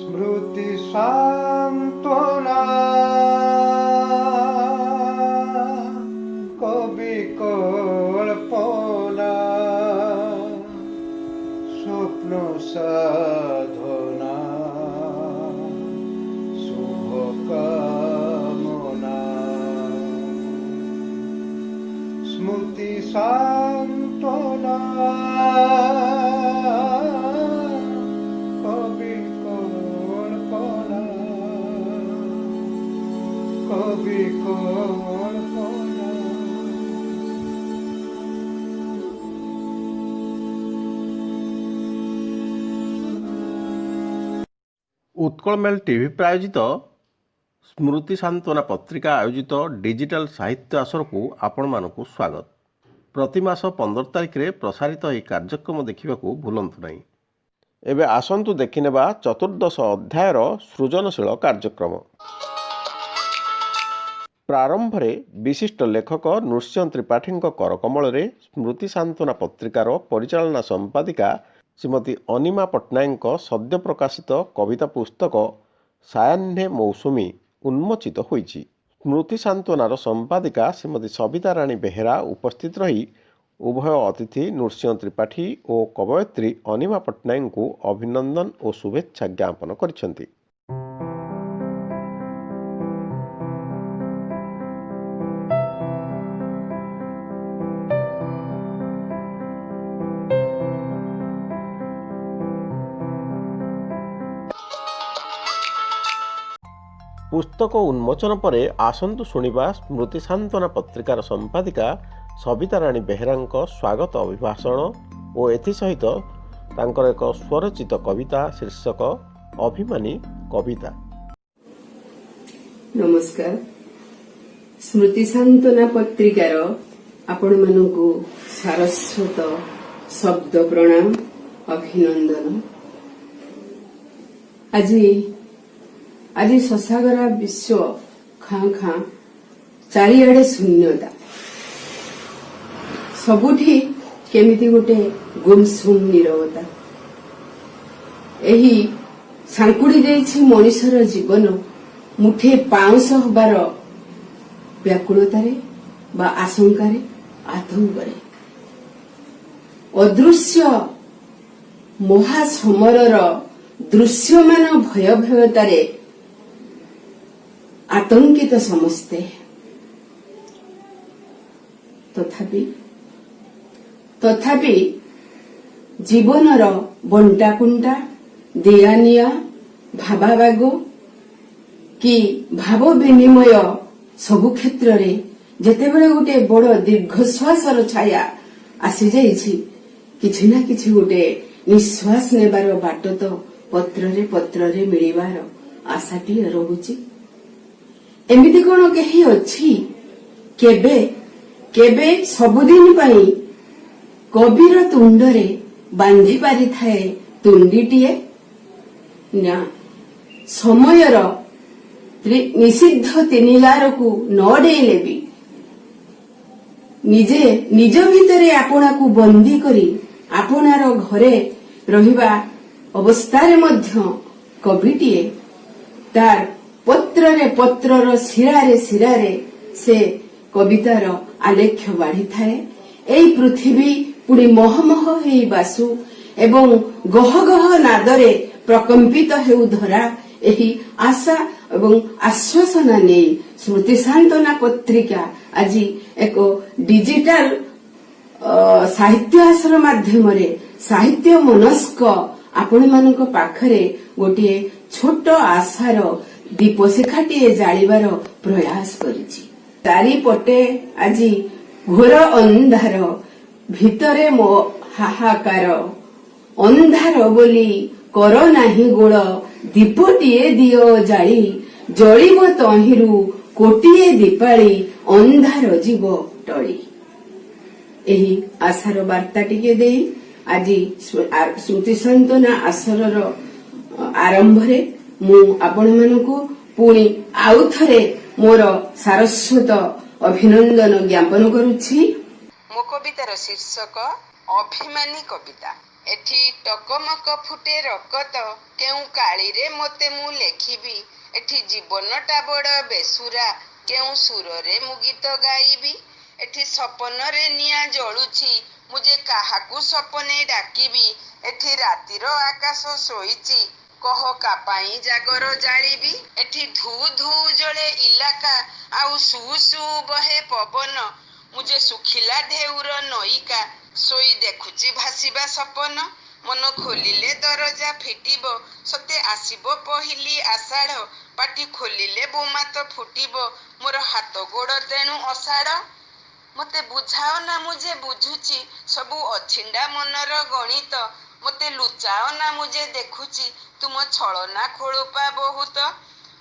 स्मृति सांत्वना कवि कल्पना स्वप्न साधना शुभकामना स्मृति सांत्वना कवि कल्पना। उत्कलमेल टीवी प्रायोजित स्मृति सांत्वना पत्रिका आयोजित डिजिटल साहित्य आसर को आपण मानकु स्वागत। प्रति मास 15 तारिख रे प्रसारित यह कार्यक्रम देखा भूलंतु नहीं। एबे आसंतु देखिनेबा चतुर्दश अध्यायर सृजनशील कार्यक्रम। प्रारंभ रे विशिष्ट लेखक नृसिंह त्रिपाठी करकमल स्मृति सांत्वना पत्रिकार परिचालना संपादिका श्रीमती अनिमा पट्टनायक सद्य प्रकाशित कविता पुस्तक सायाह्ने मौसुमी उन्मोचित होईछि। स्मृति सांत्वनार संपादिका श्रीमती सविता राणी बेहेरा उपस्थित रही उभय अतिथि नृसिंह त्रिपाठी और कवयित्री अनिमा पट्टनायक को अभिनंदन और शुभेच्छा ज्ञापन करिसेंति। पुस्तक उन्मोचन परे आसंतु शुणिबा स्मृति सांत्वना पत्रिकार संपादिका सविता राणी बेहेरा स्वागत अभिभाषण और एसहित एक स्वरचित कविता शीर्षक अभिमानी कविता। नमस्कार। स्मृति सांत्वना पत्रिकार आपण मानकु सारस्वत शब्द प्रणाम अभिनंदन। आज ससागरा विश्व खां खां चारिआडे शून्यता सबुठी केमिति गोटे गुमसुम नीरवता एही सांकुड़ी जाइछि मनिषर जीवन मुठे पाउंस हबार व्याकुलतारे बा आशंकारे आतंकरे अदृश्य महासमरर दृश्यमान भयभयतारे आतंकित समस्ते। तथापि जीवनर बंटाकुंटा दियानिया भावाबाग कि भाव विनिमय सबु क्षेत्र रे जेतेबेले गोटे बड़ दीर्घश्वासर छाया आसी जाइछि किछि ना किछि गोटे निश्वास नेबार बाट तो पत्र रे मिलिबार आशाटी रहुछि। एमिति कोन केही अछि केबे केबे सबुदिन पाई कबीर तुंडरे बांधी पारि थाए तुंडीटीए ना समयर निषिद्ध तिनिगार को न डेले भी निजे निज भितरे आपना को बंदी करी आपनार घरे रहिबा अवस्थारे मध्य कविटीए तार पत्रर शिरारे से कवितार आलेख्य बाढ़ी थाए। एई पृथ्वी पुणी महमह हेई बासु एवं गह गह नादरे प्रकंपित हेउ धरा एही आशा एवं आश्वासना नै स्मृति सांत्वना पत्रिका आज एक डिजिटल साहित्य आश्रय माध्यम साहित्य मनस्क आपण मानक पाखरे गोटे छोट आशार दीपशिखाटीए जालिबार प्रयास करिछि। चारिपटे आज घोर अंधार भितरे मो हाहाकार अंधार बोली कर नाही गोड़ दीपटीए दियो जाली जलिब तहिरु कोटिए दीपाली अंधार जीव टली। एही आशार वार्ता टिके दे आज स्मृति सांत्वना आसरर आरंभ रे मु आपण मानकु पुणी आउ थरे मोर सारस्वत अभिनंदन ज्ञापन करुछि। मो कवितार शीर्षक अभिमानी कविता। ଏଠି ଟକମକ ଫୁଟେ ରକତ କେଉଁ କାଳିରେ ମୋତେ ମୁଁ ଲେଖିବି। ଏଠି ଜୀବନଟା ବଡ଼ ବେସୁରା କେଉଁ ସୁରରେ ମୁଁ ଗୀତ ଗାଇବି। ଏଠି ସପନରେ ନିଆଁ ଜଳୁଛି ମୁଁ ଯେ କାହାକୁ ସପନେ ଡାକିବି। ଏଠି ରାତିର ଆକାଶ ଶୋଇଛି କହ କା ପାଇଁ ଜାଗର ଜାଳିବି। ଏଠି ଧୁ ଧୁ ଜଳେ ଇଲାକା ଆଉ ସୁ ସୁ ବହେ ପବନ ମୁଁ ଯେ ଶୁଖିଲା ଢେଉର ନଈକା ଶୋଇ ଦେଖୁଛି ଭାସିବା ସପନ। ମନ ଖୋଲିଲେ ଦରଜା ଫିଟିବ ସତେ ଆସିବ ପହିଲି ଆଷାଢ଼। ପାଟି ଖୋଲିଲେ ବୋମା ତ ଫୁଟିବ ମୋର ହାତ ଗୋଡ଼ ତେଣୁ ଅଷାଢ଼। ମୋତେ ବୁଝାଅ ନା ମୁଁ ଯେ ବୁଝୁଛି ସବୁ ଅଛିଣ୍ଡା ମନର ଗଣିତ। ମୋତେ ଲୁଚାଅ ନା ମୁଁ ଯେ ଦେଖୁଛି ତୁମ ଛଳନା ଖୋଳପା ବହୁତ।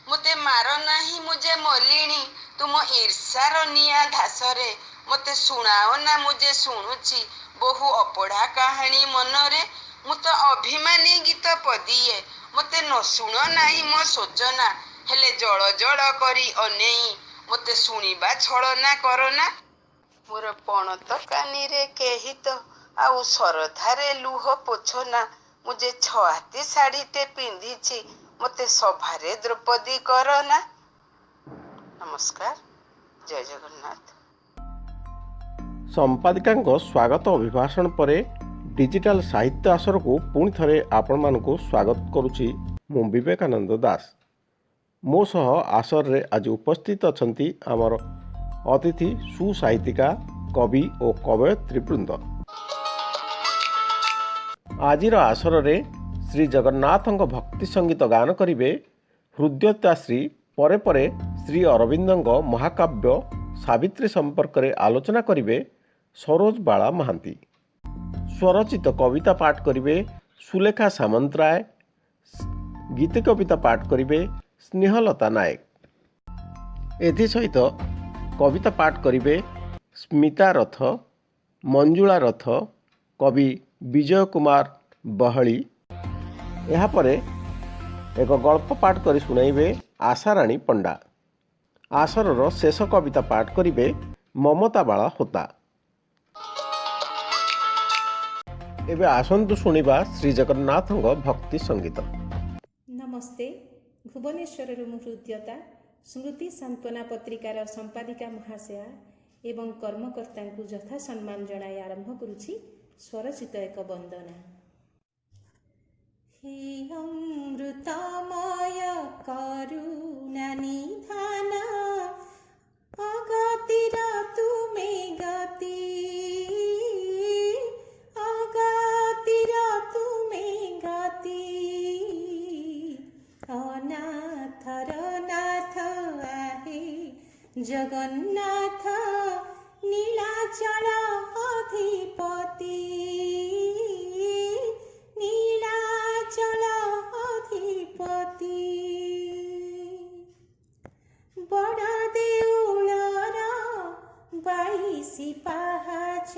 ମୋତେ ମାର ନାହିଁ ମୁଁ ଯେ ମଲିଣି ତୁମ ଈର୍ଷାର ନିଆଁ ଧାସରେ। ମୋତେ ଶୁଣାଅ ନା ମୁଁ ଯେ ଶୁଣୁଛି ବହୁ ଅପଢ଼ା କାହାଣୀ ମନରେ। ମୁଁ ତ ଅଭିମାନୀ ଗୀତ ପଦିଏ ମୋତେ ନ ଶୁଣ ନାହିଁ ମୋ ଶୋଚନା। ହେଲେ ଜଳ ଜଳ କରି ଅନେଇ ମୋତେ ଶୁଣିବା ଛଳନା କରନା। ମୋର ପଣତ କାନିରେ କେହି ତ ଆଉ ଶରଧାରେ ଲୁହ ପୋଛନା। ମୁଁ ଯେ ଛହାତି ଶାଢ଼ୀଟେ ପିନ୍ଧିଛି ମୋତେ ସଭାରେ ଦ୍ରୌପଦୀ କରନା। ନମସ୍କାର, ଜୟ ଜଗନ୍ନାଥ। ସମ୍ପାଦିକାଙ୍କ ସ୍ୱାଗତ ଅଭିଭାଷଣ ପରେ ଡିଜିଟାଲ ସାହିତ୍ୟ ଆସରକୁ ପୁଣି ଥରେ ଆପଣମାନଙ୍କୁ ସ୍ୱାଗତ କରୁଛି ମୁଁ ବିବେକାନନ୍ଦ ଦାସ। ମୋ ସହ ଆସରରେ ଆଜି ଉପସ୍ଥିତ ଅଛନ୍ତି ଆମର ଅତିଥି ସୁସାହିତ୍ୟିକା କବି ଓ କବୟିତ୍ରୀ ବୃନ୍ଦ। ଆଜିର ଆସରରେ ଶ୍ରୀ ଜଗନ୍ନାଥଙ୍କ ଭକ୍ତି ସଙ୍ଗୀତ ଗାନ କରିବେ ହୃଦୟତାଶ୍ରୀ। ପରେ ପରେ ଶ୍ରୀ ଅରବିନ୍ଦଙ୍କ ମହାକାବ୍ୟ ସାବିତ୍ରୀ ସମ୍ପର୍କରେ ଆଲୋଚନା କରିବେ ସରୋଜ ବାଳା ମହାନ୍ତି। ସ୍ୱରଚିତ କବିତା ପାଠ କରିବେ ସୁଲେଖା ସାମନ୍ତରାୟ। ଗୀତି କବିତା ପାଠ କରିବେ ସ୍ନେହଲତା ନାୟକ। ଏଥିସହିତ କବିତା ପାଠ କରିବେ ସ୍ମିତା ରଥ, ମଞ୍ଜୁଳା ରଥ, କବି ବିଜୟ କୁମାର ବହଳି। ଏହାପରେ ଏକ ଗଳ୍ପ ପାଠ କରି ଶୁଣାଇବେ ଆଶାରାଣୀ ପଣ୍ଡା। ଆସରର ଶେଷ କବିତା ପାଠ କରିବେ ମମତା ବାଳା ହୋତା। ଏବେ ଆସନ୍ତୁ ଶୁଣିବା ଶ୍ରୀ ଜଗନ୍ନାଥଙ୍କ ଭକ୍ତି ସଙ୍ଗୀତ। ନମସ୍ତେ। ଭୁବନେଶ୍ୱରରୁ ମୁଁ ହୃଦୟତା ସ୍ମୃତି ସାନ୍ତ୍ୱନା ପତ୍ରିକାର ସମ୍ପାଦିକା ମହାଶୟା ଏବଂ କର୍ମକର୍ତ୍ତାଙ୍କୁ ଯଥା ସମ୍ମାନ ଜଣାଇ ଆରମ୍ଭ କରୁଛି ସ୍ୱରଚିତ ଏକ ବନ୍ଦନା। হে অমৃতময় করুণা নিধান অগতির তুমে গতি অগতির তুমে গতি অনাথর নাথ আহে জগন্নাথ নীলাচল অধিপতি নীলাচল অধিপতি বড় দেউলর 22 পাহাচ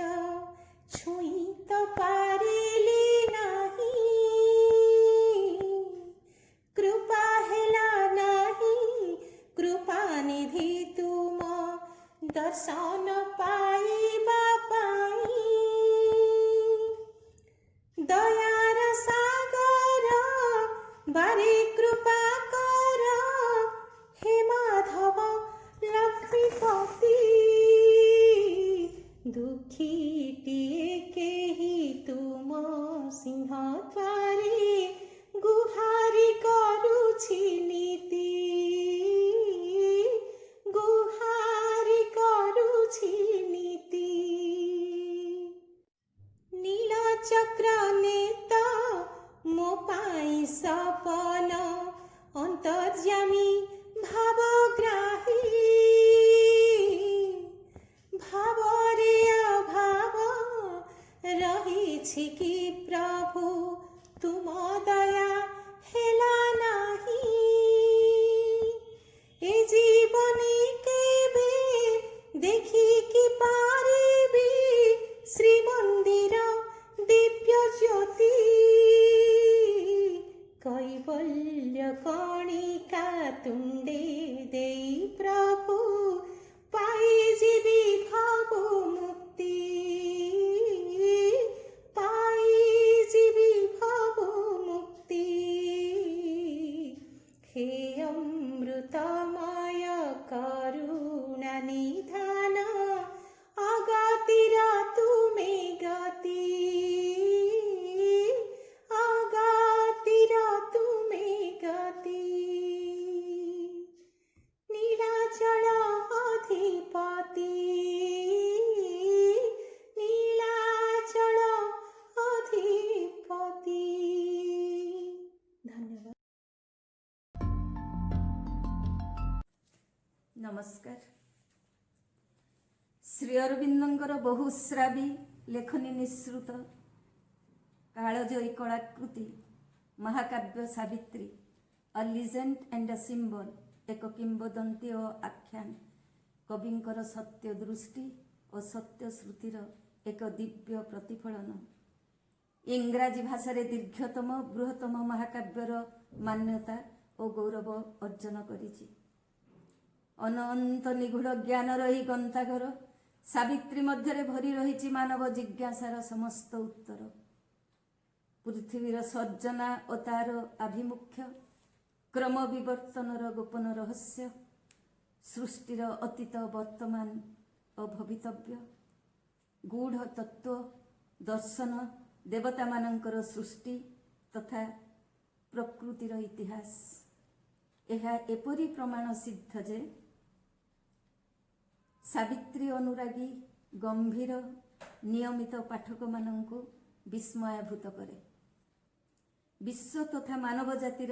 ছুঁই তো পারিলি নাহি কৃপা হেলা নাহি কৃপানিধি তুম দর্শন পাইবা পাই দয়ার সাগর বারে কৃপা কর হে মাধব লক্ষ্মীপতি দুঃখীটিয়ে কেহি তুম সিংহ দ্বারে গুহারি করুছি নীতি গুহারি করুছি নীতি নীলচক্র নেত ମୋ ପାଇଁ ସପନ ଅନ୍ତର୍ଯ୍ୟାମୀ ଭାବଗ୍ରାହୀ ଭାବରେ ଅଭାବ ରହିଛି କି ପ୍ରଭୁ ତୁମ ଦୟା ହେଲା ନାହିଁ ଏ ଜୀବନେ କେବେ ଦେଖିକି ପାରିବି ଶ୍ରୀମନ୍ଦିର ଦିବ୍ୟ ଜ୍ୟୋତି কৈবল্য কণিকা তুণ্ডে দেই প্রভু পাই জীবি ভব মুক্তি পাই हे अमृतमय करुणा निधान आगातिरा तुमे गति आगातिरा तुमे गति नीलाचल अधिपति नीलाचल अधिपति। धन्यवाद। नमस्कार। श्री अरविंदर बहुश्रावी लेखनी निःसृत कालजयी कलाकृति महाकाव्य सावित्री अ लिजेंड एंड अ सिंबल एक किंबदंती और आख्यान कविंकर सत्य दृष्टि और सत्य श्रुतिर एक दिव्य प्रतिफलन इंग्राजी भाषा दीर्घतम बृहत्तम महाकाव्यर मान्यता और गौरव अर्जन करिछि। अनंत निगूढ़ ज्ञानर ही ग्रंथागार सावित्री मध्य भरी रही मानव जिज्ञासार समस्त उत्तर पृथ्वीर सर्जना और तार आभिमुख्य क्रम विवर्तनर गोपन रहस्य सृष्टिर अतीत वर्तमान और भवितव्य गूढ़ तत्व दर्शन देवता मानकर सृष्टि तथा प्रकृतिर इतिहास यह एपरी प्रमाण सिद्ध जे सावित्री अनुरागी गंभीर नियमित पाठक मानंकु विस्मयाभूत करे। विश्व तथा मानव जातिर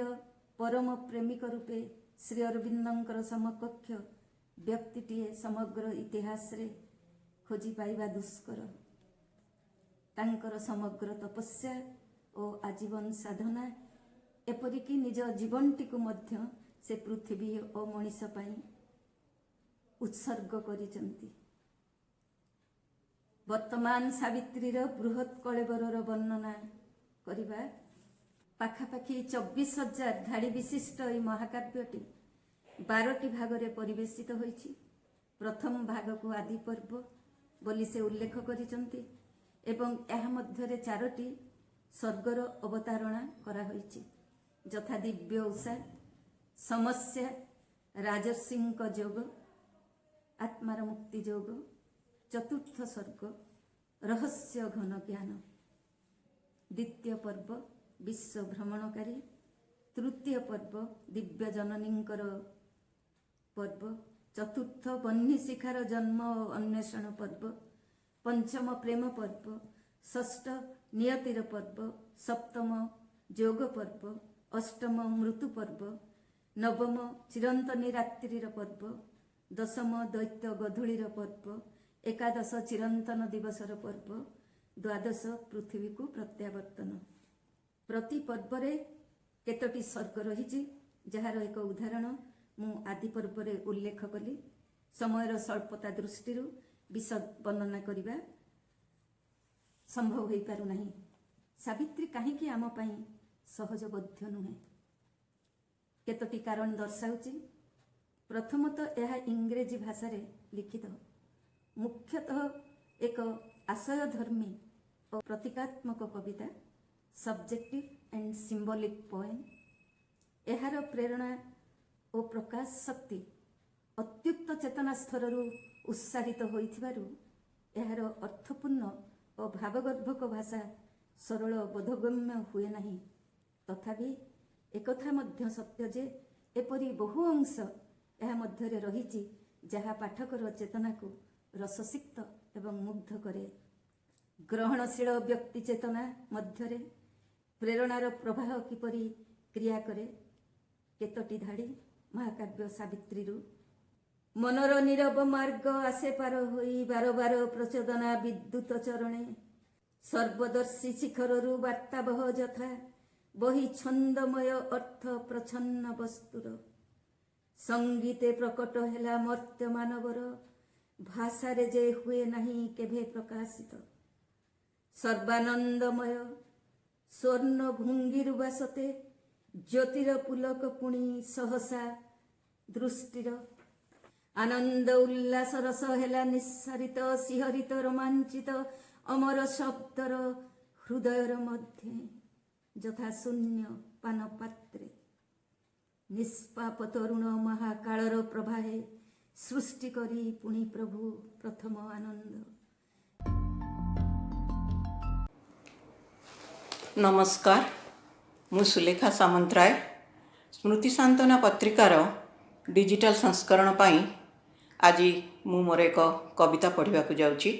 परम प्रेमिक रूपे श्री अरविंदर समकक्ष व्यक्तिटीए समग्र इतिहास रे खोजी पाइबा दुष्कर। तांकर समग्र तपस्या और आजीवन साधना एपरिकी निज जीवनटीकु मध्य से पृथ्वी और मनीष पाई उत्सर्ग करिसंती। वर्तमान सावित्रीर बृहत कलेबरर वर्णना करिबा पाखापाखि 24,000 धाड़ी विशिष्ट यह महाकाव्यटी 12टी भागरे परिवेशित होइछि। प्रथम भाग को आदि पर्व बोली से उल्लेख करिसंती एवं एहा मध्यरे 4टी स्वर्गर अवतारणा करा होइछि यथा दिव्य उषा समस्या राजर्षिंक योग आत्मार मुक्ति योग चतुर्थ स्वर्ग रहस्य घन ज्ञान द्वितीय पर्व विश्व भ्रमणकारी तृतीय पर्व दिव्य जननींकर पर्व चतुर्थ बन्ही शिखार जन्म और अन्वेषण पर्व पंचम प्रेम पर्व षष्ठ नियतिर पर्व सप्तम योग पर्व अष्टम मृत्यु पर्व नवम चिरंतनी रात्रिर पर्व दशम दैत्य गधूलीर पर्व एकादश चिरंतन दिवसर पर्व द्वादश पृथ्वी को प्रत्यावर्तन। प्रति पर्वरे केतोटी स्वर्ग रही जार एक उदाहरण मु आदि पर्वरे उल्लेख कली। समयर स्वल्पता दृष्टि विशद वर्णना करने संभव हो पारु नहीं। सावित्री कहीं आम पाई सहजबोध्य नुहे केतोटी कारण दर्शाऊची। प्रथमतः यह इंग्रेजी भाषा रे लिखित मुख्यतः एक आशयधर्मी और प्रतीकात्मक कविता सब्जेक्टिव एंड सिंबॉलिक पोएम। एहार प्रेरणा और प्रकाश शक्ति अत्युक्त चेतना स्तर उत्साहित होइथिबारु एहार अर्थपूर्ण और भावगर्भक भाषा सरल बोधगम्य हुए नहीं। तथापि एकथा मध्य सत्य जे एपरी बहु अंश यह मध्यरे रहिछि जहा पाठकर चेतना को रससिक्त एवं मुग्ध करे। ग्रहणशील व्यक्ति चेतना मध्यरे प्रेरणार प्रवाह किपरि क्रिया करे केतोटी धाड़ी महाकाव्य सावित्री मनर नीरव मार्ग आसे पार होई बार बार प्रचोदना विद्युत चरणे सर्वदर्शी शिखररू वार्ता बह यथा बही छंदमय अर्थ प्रछन्न वस्तुर संगीते प्रकट हेला मर्त्य मानवर भाषा रे जे हुए नहीं केभे प्रकाशित सर्वानंदमय स्वर्ण भुंगिरु बासते ज्योतिर पुलक पुणी सहसा दृष्टिर आनंद उल्लास रस हेला निस्सारित सिहरित रोमांचित अमर शब्दर हृदयर मध्य यथा शून्य पान पात्रे ନିଷ୍ପାପ ତରୁଣ ମହାକାଳର ପ୍ରବାହେ ସୃଷ୍ଟି କରି ପୁଣି ପ୍ରଭୁ ପ୍ରଥମ ଆନନ୍ଦ। ନମସ୍କାର, ମୁଁ ସୁଲେଖା ସାମନ୍ତରାୟ ସ୍ମୃତି ସାନ୍ତ୍ୱନା ପତ୍ରିକାର ଡିଜିଟାଲ ସଂସ୍କରଣ ପାଇଁ ଆଜି ମୁଁ ମୋର ଏକ କବିତା ପଢ଼ିବାକୁ ଯାଉଛି।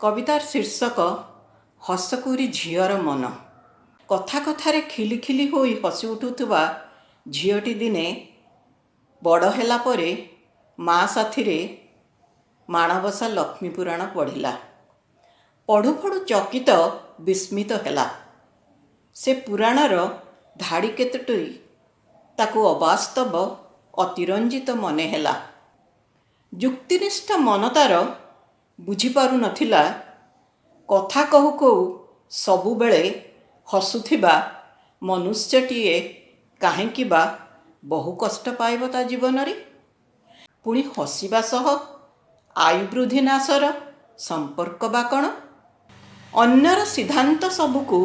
କବିତାର ଶୀର୍ଷକ ହସକୁରି ଝିଅର ମନ। କଥା କଥାରେ ଖିଲି ଖିଲି ହୋଇ ହସି ଉଠୁଥିବା ଝିଅଟି ଦିନେ ବଡ଼ ହେଲା ପରେ ମା ସାଥିରେ ମାଣବସା ଲକ୍ଷ୍ମୀ ପୁରାଣ ପଢ଼ିଲା। ପଢ଼ୁ ପଢ଼ୁ ଚକିତ ବିସ୍ମିତ ହେଲା। ସେ ପୁରାଣର ଧାଡ଼ି କେତୋଟି ତାକୁ ଅବାସ୍ତବ ଅତିରଞ୍ଜିତ ମନେ ହେଲା। ଯୁକ୍ତିନିଷ୍ଠ ମନ ତାର ବୁଝିପାରୁନଥିଲା କଥା କହୁ କହୁ ସବୁବେଳେ ହସୁଥିବା ମନୁଷ୍ୟଟିଏ କାହିଁକି ବା ବହୁ କଷ୍ଟ ପାଇବ ତା ଜୀବନରେ। ପୁଣି ହସିବା ସହ ଆୟୁ ବୃଦ୍ଧି ନାଶର ସମ୍ପର୍କ ବା କ'ଣ? ଅନ୍ୟର ସିଦ୍ଧାନ୍ତ ସବୁକୁ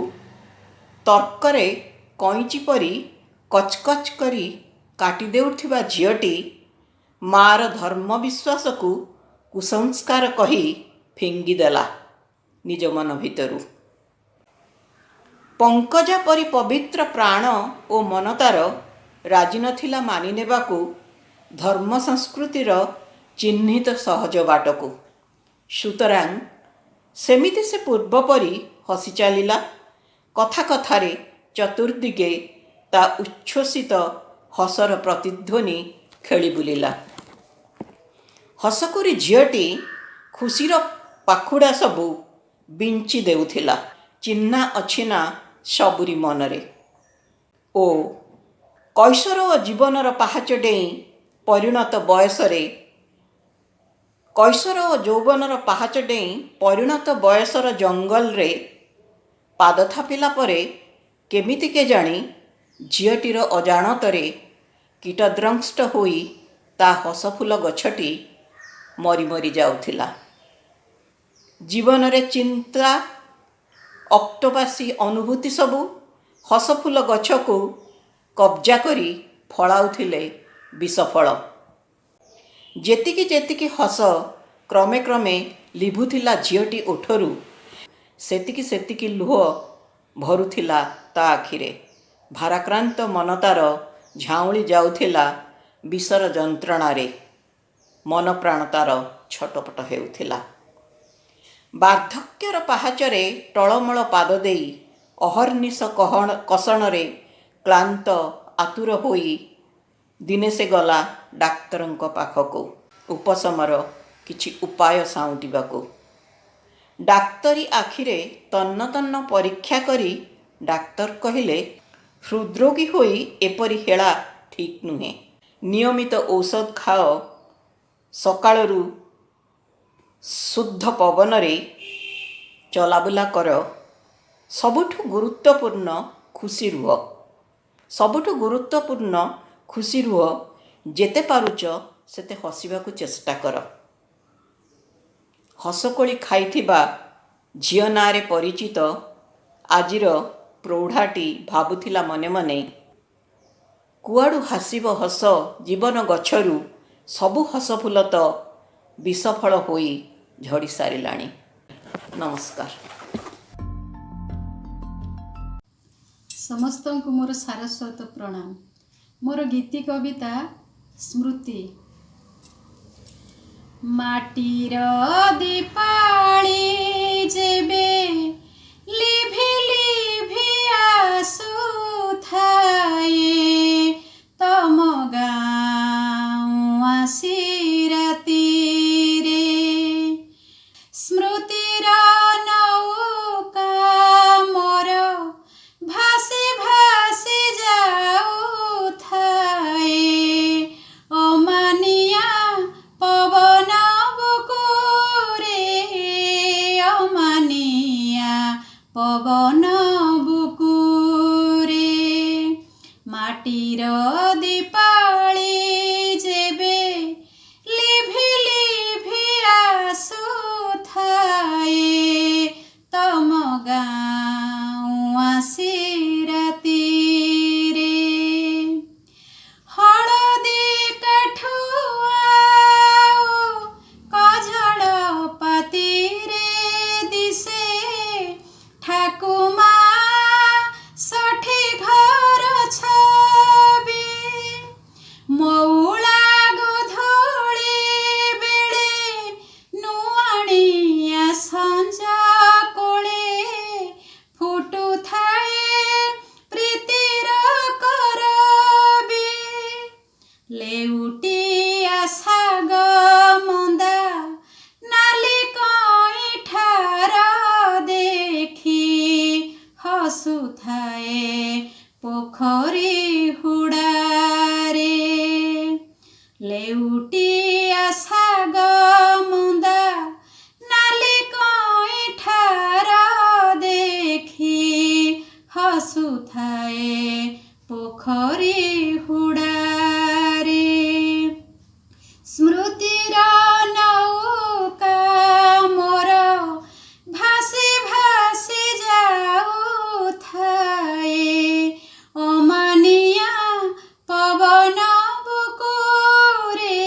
ତର୍କରେ କଇଁଚି ପରି କଚ୍ କଚ୍ କରି କାଟି ଦେଉଥିବା ଝିଅଟି ମାର ଧର୍ମ ବିଶ୍ୱାସକୁ କୁସଂସ୍କାର କହି ଫିଙ୍ଗିଦେଲା ନିଜ ମନ ଭିତରୁ। ପଙ୍କଜା ପରି ପବିତ୍ର ପ୍ରାଣ ଓ ମନ ତାର ରାଜି ନଥିଲା ମାନି ନେବାକୁ ଧର୍ମ ସଂସ୍କୃତିର ଚିହ୍ନିତ ସହଜ ବାଟକୁ। ସୁତରାଂ ସେମିତି ସେ ପୂର୍ବ ପରି ହସି ଚାଲିଲା। କଥା କଥାରେ ଚତୁର୍ଦିଗେ ତା ଉଚ୍ଛ୍ୱସିତ ହସର ପ୍ରତିଧ୍ୱନି ଖେଳି ବୁଲିଲା। ହସକୁରି ଝିଅଟି ଖୁସିର ପାଖୁଡ଼ା ସବୁ ବିଞ୍ଚି ଦେଉଥିଲା। ଚିହ୍ନା ଅଛିନା ସବୁରି ମନରେ। ଓ କୈଶୋର ଓ ଜୀବନର ପାହାଚ ଡେଇଁ କୈଶୋର ଓ ଯୌବନର ପାହାଚ ଡେଇଁ ପରିଣତ ବୟସର ଜଙ୍ଗଲରେ ପାଦ ଥାପିଲା ପରେ କେମିତି କେଜାଣି ଝିଅଟିର ଅଜାଣତରେ କୀଟଦ୍ରଂଷ୍ଟ ହୋଇ ତା ହସଫୁଲ ଗଛଟି ମରି ମରି ଯାଉଥିଲା। ଜୀବନରେ ଚିନ୍ତା ଅକ୍ଟୋପାସୀ ଅନୁଭୂତି ସବୁ ହସଫୁଲ ଗଛକୁ କବ୍ଜା କରି ଫଳାଉଥିଲେ ବିଷଫଳ। ଯେତିକି ଯେତିକି ହସ କ୍ରମେ କ୍ରମେ ଲିଭୁଥିଲା ଝିଅଟି ଓଠରୁ, ସେତିକି ସେତିକି ଲୁହ ଭରୁଥିଲା ତା ଆଖିରେ। ଭାରାକ୍ରାନ୍ତ ମନ ତାର ଝାଉଁଳି ଯାଉଥିଲା ବିଷର ଯନ୍ତ୍ରଣାରେ। ମନ ପ୍ରାଣ ତାର ଛଟପଟ ହେଉଥିଲା। ବାର୍ଦ୍ଧକ୍ୟର ପାହାଚରେ ଟଳମଳ ପାଦ ଦେଇ ଅହର୍ନିଶ କଷଣରେ କ୍ଳାନ୍ତ ଆତୁର ହୋଇ ଦିନେ ସେ ଗଲା ଡାକ୍ତରଙ୍କ ପାଖକୁ ଉପଶମର କିଛି ଉପାୟ ସାଉଁଟିବାକୁ। ଡାକ୍ତରୀ ଆଖିରେ ତନ୍ନ ତନ୍ନ ପରୀକ୍ଷା କରି ଡାକ୍ତର କହିଲେ, ହୃଦରୋଗୀ ହୋଇ ଏପରି ହେଳା ଠିକ୍ ନୁହେଁ। ନିୟମିତ ଔଷଧ ଖାଅ, ସକାଳରୁ ଶୁଦ୍ଧ ପବନରେ ଚଲାବୁଲା କର, ସବୁଠୁ ଗୁରୁତ୍ୱପୂର୍ଣ୍ଣ ଖୁସି ରୁହ, ଯେତେ ପାରୁଛ ସେତେ ହସିବାକୁ ଚେଷ୍ଟା କର। ହସକୋଳି ଖାଇଥିବା ଝିଅ ନାଁରେ ପରିଚିତ ଆଜିର ପ୍ରୌଢ଼ାଟି ଭାବୁଥିଲା ମନେ ମନେ, କୁଆଡ଼ୁ ଆସିବ ହସ ଜୀବନ ଗଛରୁ, ସବୁ ହସଫୁଲ ତ ବିଷଫଳ ହୋଇ ଝଡ଼ି ସାରିଲାଣି। ନମସ୍କାର। ସମସ୍ତଙ୍କୁ ମୋର ସାରସ୍ୱତ ପ୍ରଣାମ। ମୋର ଗୀତି କବିତା ସ୍ମୃତି। ମାଟିର ଦୀପାଳି ଯେବେ ଲିଭି ଲିଭି ଆସୁଥାଏ, ତମ ଗାଁ ଆସି ରାତିରେ, ସ୍ମୃତିର ନୌକା ମୋର ଭାସି ଭାସି ଯାଉଥାଏ, ଅମାନିଆ ପବନ ବୁକୁରେ, ଅମାନିଆ ପବନ ବୁକୁରେ। ମାଟିର ଦୀପାଳି ଯେବେ ଲିଭି ଲିଭି ଆସୁଥାଏ, ତମ ଗାଁ ଆସି ରାତିରେ, ହୁଡ଼ାରେ ଲେଉଟିଆ ଶାଗ ମୁନ୍ଦା ନାଲି କଇଁଠାର ଦେଖି ହସୁଥାଏ ପୋଖରୀ ହୁଡ଼ାରେ ସ୍ମୃତିର ନୌକା ମୋର ଭାସି ଭାସି ଯାଉଥାଏ ଅମାନିଆ ପବନ ବୁକୁରେ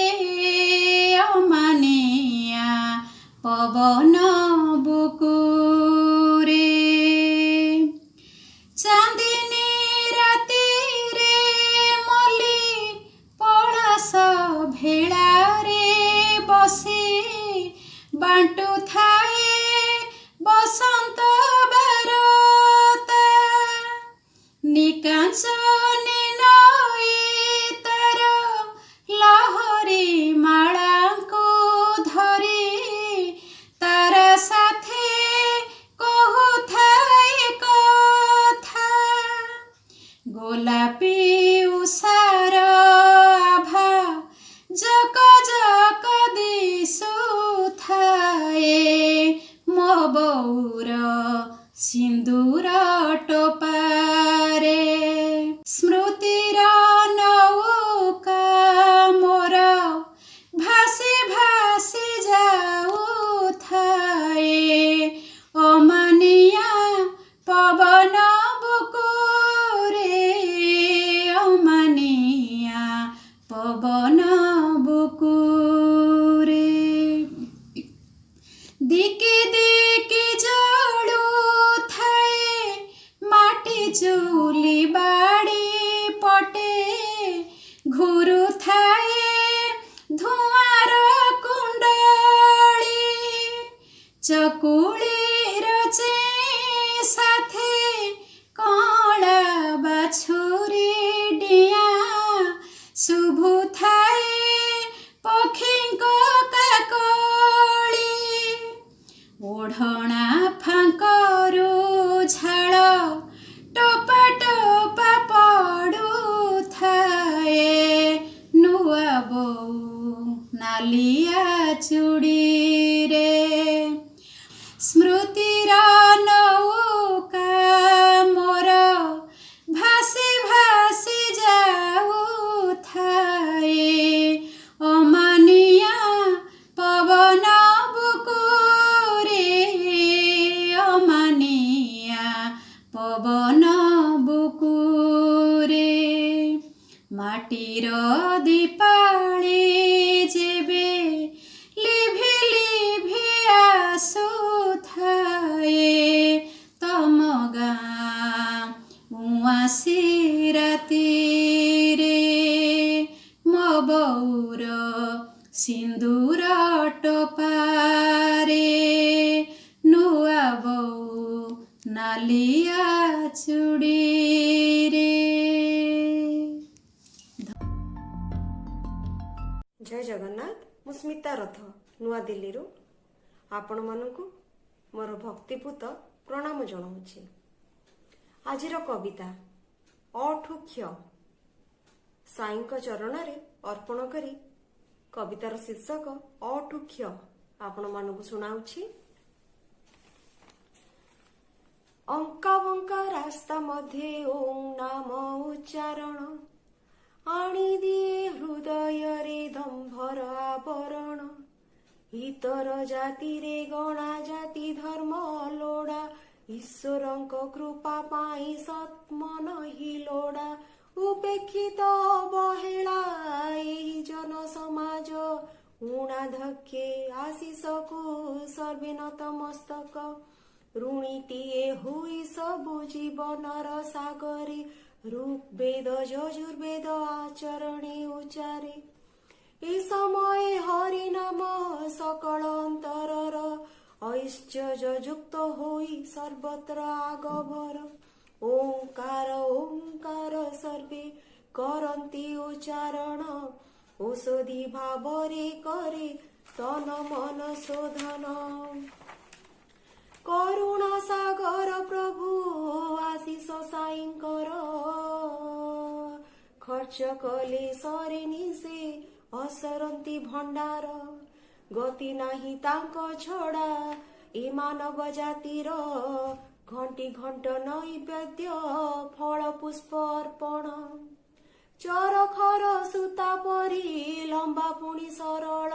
ଅମାନିଆ ପବନ ବୁକୁରେ ଚାନ୍ଦିନୀ ରାତିରେ ମଲି ପଳାଶ ଭେଳାରେ ବସି ବାଣ୍ଟୁଥାଏ ବସନ୍ତ ବାରତା ନିକାଞ୍ଚନି ନଈ ତାର ଲହରୀ ମାଳାଙ୍କୁ ଧରି ତାର ସାଥେ କହୁଥାଏ କଥା ଗୋଲାପୀ ଉଷାର ଆଭା ଜକ ଜକ ଦିଶୁଥାଏ ମୋ ବଉର ସିନ୍ଦୁର ଟୋପାରେ ସ୍ମୃତିର ନୌକା ମୋର ଭାସି ଭାସି ଯାଉଥାଏ ଅମାନିଆ ପବନ ବୁକୁରେ ଅମାନିଆ ପବନ ବୁକୁରେ ଦିକି ଦିକି ଜଳୁଥାଏ ମାଟି ଚୁଲି ବାଡ଼ି ପଟେ ଘୁରୁଥାଏ ଧୂଆଁର କୁଣ୍ଡଳି ଚକୁଳିର ଚେଁ ସାଥେ କଅଁଳା ବାଛୁରୀ ଡିଆଁ ଶୁଭୁଥାଏ ପକ୍ଷୀଙ୍କ କାକଳି ଓଢ଼ଣା ଫାଙ୍କରୁ ଝାଳ ଟୋପା ଟୋପା ପଡ଼ୁଥାଏ ନୂଆ ବୋଉ ନାଲିଆ ଚୁଡ଼ିରେ ସ୍ମୃତିର ନୌକା ମୋର ଭାସି ଭାସି ଯାଉଥାଏ ଅମାନିଆ ପବନ ବୁକୁରେ ଅମାନିଆ ପବନ ବୁକୁରେ ମାଟିର ଦୀପାଳି ଯେବେ ଲିଭି ଲିଭି ଆସୁଥାଏ ତମ ଗାଁ ଉଆଁସି ରାତିରେ ମୋ ବଉର ସିନ୍ଦୁର ଟୋପାରେ ନୂଆ ବୋଉ ନାଲିଆ ଚୁଡ଼ିରେ। ଜୟ ଜଗନ୍ନାଥ। ମୁଁ ସ୍ମିତା ରଥ ନୂଆଦିଲ୍ଲୀରୁ ଆପଣମାନଙ୍କୁ ମୋର ଭକ୍ତିପୂତ ପ୍ରଣାମ ଜଣାଉଛି। ଆଜିର କବିତା ଅଠୁ କ୍ଷ ସାଇଙ୍କ ଚରଣରେ ଅର୍ପଣ କରି କବିତାର ଶୀର୍ଷକ ଅଠୁ କ୍ଷ ଆପଣମାନଙ୍କୁ ଶୁଣାଉଛି। ଅଙ୍କା ବଙ୍କା ରାସ୍ତା ମଧ୍ୟରେ ଓಂ ନାମ ଉଚ୍ଚାରଣ ଆଣିଦିଏ ହୃଦୟରେ ଦମ୍ଭର ଆବରଣ ଇତର ଜାତିରେ ଗଣା ଜାତି ଧର୍ମ ଲୋଡ଼ା ଈଶ୍ୱରଙ୍କ କୃପା ପାଇଁ ସତ୍ମନ ହିଁ ଲୋଡ଼ା ଉପେକ୍ଷିତ ଅବହେଳା ଏହି ଜନ ସମାଜ ଉଣାଧକ୍ଷେ ଆଶିଷକୁ ସର୍ବେ ନତମସ୍ତକ ଋଣୀଟିଏ ହୋଇ ସବୁ ଜୀବନର ସାଗରେ ଋଗ୍ବେଦ ଯଜୁର୍ବେଦ ଆଚରଣେ ଉଚାରେ ଏ ସମୟ ହରି ନାମ ସକଳ ଅନ୍ତରର ଐଶ୍ଚର୍ଯ୍ୟ ଯୁକ୍ତ ହୋଇ ସର୍ବତ୍ର ଆଗଭର ଓଙ୍କାର ଓଙ୍କାର ସର୍ବେ କରନ୍ତି ଉଚ୍ଚାରଣ ଔଷଧି ଭାବରେ କରେ ତନ ମନ ଶୋଧନ କରୁଣା ସାଗର ପ୍ରଭୁ ଆଶିଷ ସାଇଙ୍କର ଖର୍ଚ୍ଚ କଲେ ସରେନି ସେ ଅସରନ୍ତି ଭଣ୍ଡାର। ଗତି ନାହିଁ ତାଙ୍କ ଛଡ଼ା ଏ ମାନବ ଜାତିର। ଘଣ୍ଟି ଘଣ୍ଟ ନୈବେଦ୍ୟ ଫଳ ପୁଷ୍ପ ଅର୍ପଣ। ଚରଖର ସୂତା ପରି ଲମ୍ବା ପୁଣି ସରଳ।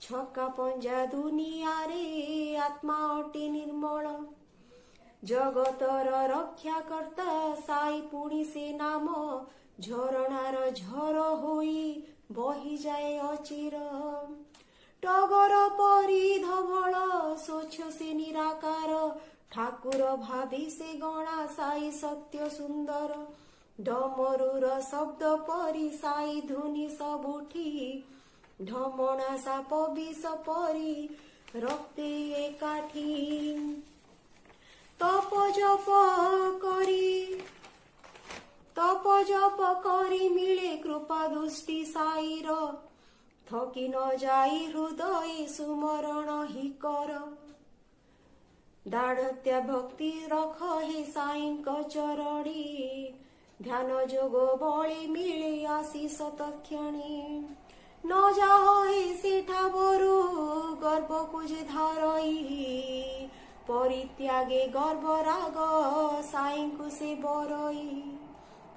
ଛକା ପଞ୍ଜା ଦୁନିଆରେ ଆତ୍ମା ଅଟେ ନିର୍ମଳ। ଜଗତର ରକ୍ଷାକର୍ତ୍ତା ସାଇ ପୁଣି ସେ ନାମ। ଝରଣାର ଝର ହୋଇ ବହିଯାଏ ଅଚିର। ଟଗର ପରି ଧବଳ ସ୍ୱଚ୍ଛ ସେ ନିରାକାର। ଠାକୁର ଭାବି ସେ ଗଣା ସାଇ ସତ୍ୟ ସୁନ୍ଦର। ଡମରୁର ଶବ୍ଦ ପରି ସାଇ ଧୁନି ସବୁଠି। ଢମଣା ସାପ ବିଷ ପରି ରକ୍ତେ ଏକାଠି। ତପ ଜପ କରି ମିଳେ କୃପା ଦୃଷ୍ଟି ସାଇର। ଥକି ନ ଯାଇ ହୃଦୟ ସୁମରଣ ହି କର। ଦାଢ଼ତ୍ୟା ଭକ୍ତି ରଖ ହେ ସାଇଙ୍କ ଚରଣୀ। ଧ୍ୟାନ ଯୋଗ ବଳେ ମିଳେ ଆଶିଷ ତକ୍ଷଣୀ। ନ ଯାଅ ହେ ସେଠା ବରୁ ଗର୍ଭକୁ ଯେ ଧରଇ। ପରିତ୍ୟାଗେ ଗର୍ଭରାଗ ସାଇଙ୍କୁ ସେ ବରଇ।